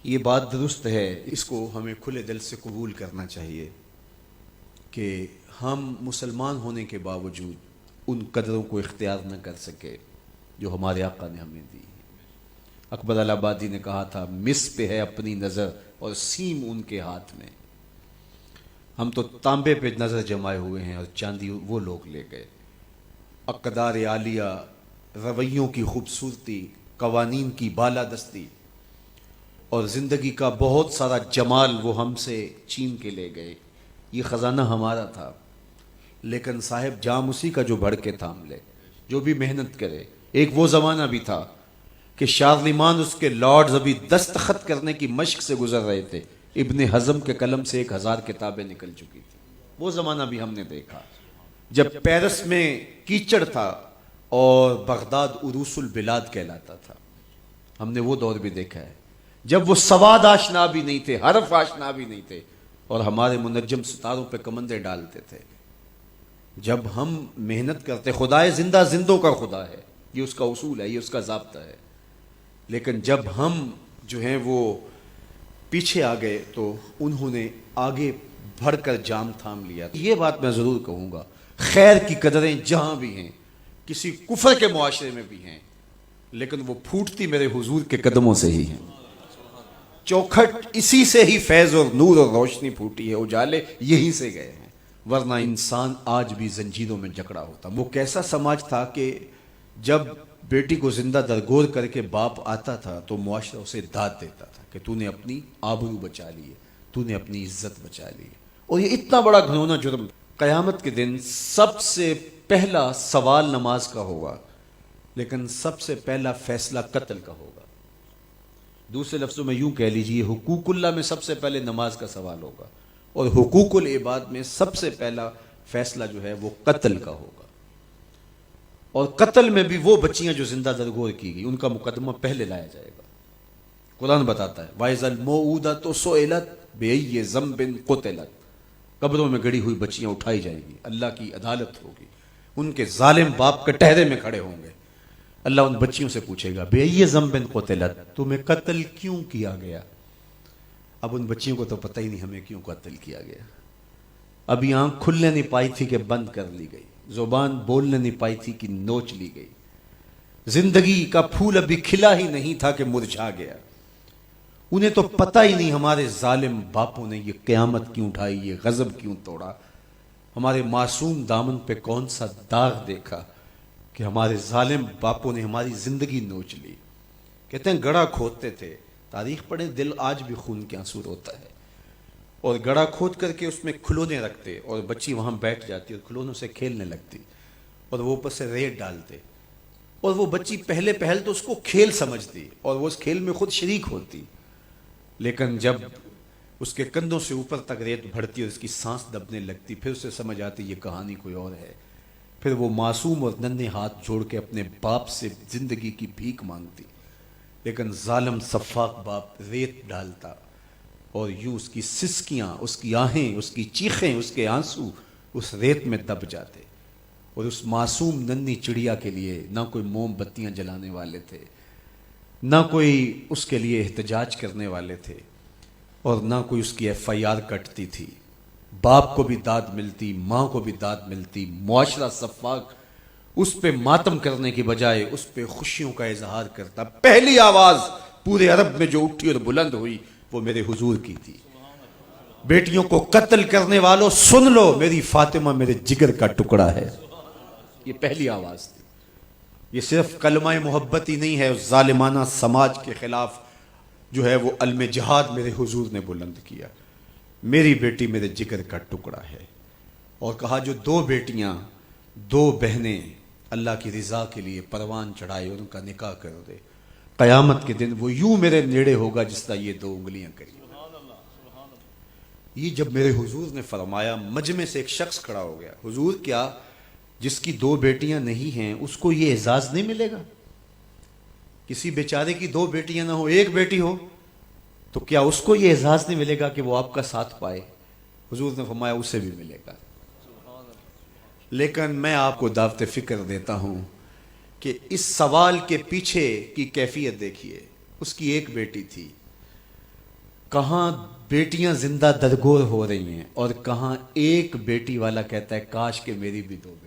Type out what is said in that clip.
یہ بات درست ہے، اس کو ہمیں کھلے دل سے قبول کرنا چاہیے کہ ہم مسلمان ہونے کے باوجود ان قدروں کو اختیار نہ کر سکے جو ہمارے آقا نے ہمیں دی. اکبر الہآبادی نے کہا تھا مس پہ ہے اپنی نظر اور سیم ان کے ہاتھ میں. ہم تو تانبے پہ نظر جمائے ہوئے ہیں اور چاندی وہ لوگ لے گئے. اقدار عالیہ، رویوں کی خوبصورتی، قوانین کی بالادستی اور زندگی کا بہت سارا جمال وہ ہم سے چھین کے لے گئے. یہ خزانہ ہمارا تھا، لیکن صاحب جام اسی کا جو بڑھ کے تھام لے، جو بھی محنت کرے. ایک وہ زمانہ بھی تھا کہ شارلمان اس کے لارڈز ابھی دستخط کرنے کی مشق سے گزر رہے تھے. ابن حزم کے قلم سے 1000 کتابیں نکل چکی تھی. وہ زمانہ بھی ہم نے دیکھا جب پیرس میں کیچڑ تھا اور بغداد عروس البلاد کہلاتا تھا. ہم نے وہ دور بھی دیکھا ہے جب وہ سواد آشنا بھی نہیں تھے، حرف آشنا بھی نہیں تھے، اور ہمارے منجم ستاروں پہ کمندے ڈالتے تھے. جب ہم محنت کرتے، خدائے زندہ زندوں کا خدا ہے، یہ اس کا اصول ہے، یہ اس کا ضابطہ ہے. لیکن جب ہم جو ہیں وہ پیچھے آ گئے تو انہوں نے آگے بڑھ کر جام تھام لیا. یہ بات میں ضرور کہوں گا، خیر کی قدریں جہاں بھی ہیں، کسی کفر کے معاشرے میں بھی ہیں، لیکن وہ پھوٹتی میرے حضور کے قدموں سے ہی ہیں. چوکھٹ اسی سے ہی فیض اور نور اور روشنی پھوٹی ہے، اجالے یہیں سے گئے ہیں، ورنہ انسان آج بھی زنجیروں میں جکڑا ہوتا. وہ کیسا سماج تھا کہ جب بیٹی کو زندہ درگور کر کے باپ آتا تھا تو معاشرہ اسے داد دیتا تھا کہ تو نے اپنی آبرو بچا لی ہے، تو نے اپنی عزت بچا لی ہے. اور یہ اتنا بڑا گھنونا جرم. قیامت کے دن سب سے پہلا سوال نماز کا ہوگا، لیکن سب سے پہلا فیصلہ قتل کا ہوگا. دوسرے لفظوں میں یوں کہہ لیجئے، حقوق اللہ میں سب سے پہلے نماز کا سوال ہوگا، اور حقوق العباد میں سب سے پہلا فیصلہ جو ہے وہ قتل کا ہوگا. اور قتل میں بھی وہ بچیاں جو زندہ درگور کی گئی، ان کا مقدمہ پہلے لایا جائے گا. قرآن بتاتا ہے وَإِذَا الْمَوْءُودَةُ سُئِلَتْ بِأَيِّ ذَنبٍ قُتِلَتْ. قبروں میں گڑی ہوئی بچیاں اٹھائی جائیں گی، اللہ کی عدالت ہوگی، ان کے ظالم باپ کٹہرے میں کھڑے ہوں گے. اللہ ان بچیوں سے پوچھے گا بِأَيِّ ذَنبٍ قُتِلَتْ، تمہیں قتل کیوں کیا گیا؟ اب ان بچیوں کو تو پتہ ہی نہیں ہمیں کیوں قتل کیا گیا. ابھی آنکھ کھلنے نہیں پائی تھی کہ بند کر لی گئی، زبان بولنے نہیں پائی تھی کہ نوچ لی گئی، زندگی کا پھول ابھی کھلا ہی نہیں تھا کہ مرجھا گیا. انہیں تو پتہ ہی نہیں ہمارے ظالم باپوں نے یہ قیامت کیوں اٹھائی، یہ غضب کیوں توڑا، ہمارے معصوم دامن پہ کون سا داغ دیکھا کہ ہمارے ظالم باپوں نے ہماری زندگی نوچ لی. کہتے ہیں گڑھا کھودتے تھے، تاریخ پڑھیں، دل آج بھی خون کے آنسو روتا ہے. اور گڑھا کھود کر کے اس میں کھلونے رکھتے اور بچی وہاں بیٹھ جاتی اور کھلونوں سے کھیلنے لگتی، اور وہ اوپر سے ریت ڈالتے، اور وہ بچی پہلے پہل تو اس کو کھیل سمجھتی اور وہ اس کھیل میں خود شریک ہوتی. لیکن جب اس کے کندھوں سے اوپر تک ریت بڑھتی اور اس کی سانس دبنے لگتی، پھر اسے سمجھ آتی یہ کہانی کوئی اور ہے. پھر وہ معصوم اور ننھے ہاتھ جوڑ کے اپنے باپ سے زندگی کی بھیک مانگتی، لیکن ظالم سفاک باپ ریت ڈالتا اور یوں اس کی سسکیاں، اس کی آہیں، اس کی چیخیں، اس کے آنسو اس ریت میں دب جاتے. اور اس معصوم ننھی چڑیا کے لیے نہ کوئی موم بتیاں جلانے والے تھے، نہ کوئی اس کے لیے احتجاج کرنے والے تھے، اور نہ کوئی اس کی FIR کٹتی تھی. باپ کو بھی داد ملتی، ماں کو بھی داد ملتی. معاشرہ سفاک اس پہ ماتم کرنے کی بجائے اس پہ خوشیوں کا اظہار کرتا. پہلی آواز پورے عرب میں جو اٹھی اور بلند ہوئی وہ میرے حضور کی تھی. بیٹیوں کو قتل کرنے والوں سن لو، میری فاطمہ میرے جگر کا ٹکڑا ہے. یہ پہلی آواز تھی. یہ صرف کلمہ محبت ہی نہیں ہے، اس ظالمانہ سماج کے خلاف جو ہے وہ علم جہاد میرے حضور نے بلند کیا. میری بیٹی میرے جگر کا ٹکڑا ہے. اور کہا جو 2 بیٹیاں 2 بہنیں اللہ کی رضا کے لیے پروان چڑھائے اور ان کا نکاح کر دے، قیامت کے دن وہ یوں میرے نیڑے ہوگا جس طرح یہ 2 انگلیاں کری. یہ جب میرے حضور نے فرمایا، مجمع سے ایک شخص کھڑا ہو گیا. حضور کیا جس کی 2 بیٹیاں نہیں ہیں اس کو یہ اعزاز نہیں ملے گا؟ کسی بیچارے کی 2 بیٹیاں نہ ہو، 1 بیٹی ہو، تو کیا اس کو یہ اعزاز نہیں ملے گا کہ وہ آپ کا ساتھ پائے؟ حضور نے فرمایا اسے بھی ملے گا. لیکن میں آپ کو دعوت فکر دیتا ہوں کہ اس سوال کے پیچھے کی کیفیت دیکھیے. اس کی 1 بیٹی تھی، کہاں بیٹیاں زندہ درگور ہو رہی ہیں اور کہاں ایک بیٹی والا کہتا ہے کاش کہ میری بھی دو بیٹی